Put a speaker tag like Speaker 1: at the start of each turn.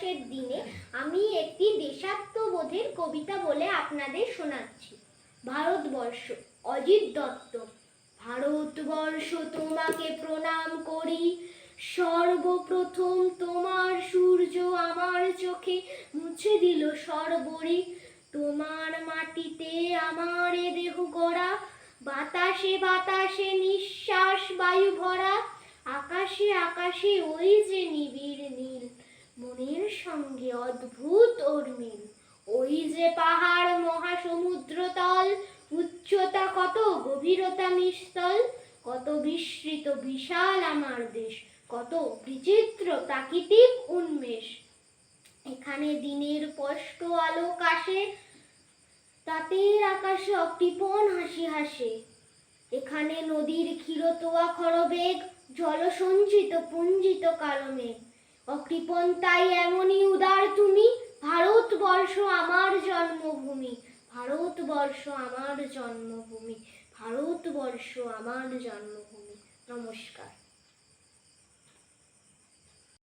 Speaker 1: দিবসের দিনে আমি একটি দেশাত্মবোধের কবিতা বলে আপনাদের শোনাচ্ছি। ভারতবর্ষ, অজিত দত্ত। ভারতবর্ষ তোমাকে প্রণাম করি, সর্বপ্রথম তোমার সূর্য আমার চোখে মুছে দিল সর্বরি। তোমার মাটিতে আমার এ দেহ গড়া, বাতাসে বাতাসে নিঃশ্বাস বায়ু ভরা, আকাশে আকাশে ওই যে নিবিড় নীল, মনের সঙ্গে অদ্ভুত ওর মিল। ওই যে পাহাড় মহাসমুদ্র তল, উচ্চতা কত গভীরতা নিস্তল, কত বিস্তৃত বিশাল আমার দেশ, কত বিচিত্র প্রাকৃতিক উন্মেষ। এখানে দিনের স্পষ্ট আলোক আসে, রাতের আকাশে অকৃপণ হাসি হাসে। এখানে নদীর ক্ষীরতোয়া খরবেগ, জলসঞ্চিত পুঞ্জিত কালো মেঘ। অকৃপণ তাই এমনই উদার তুমি, ভারতবর্ষ আমার জন্মভূমি, ভারতবর্ষ আমার জন্মভূমি, ভারতবর্ষ আমার জন্মভূমি। নমস্কার।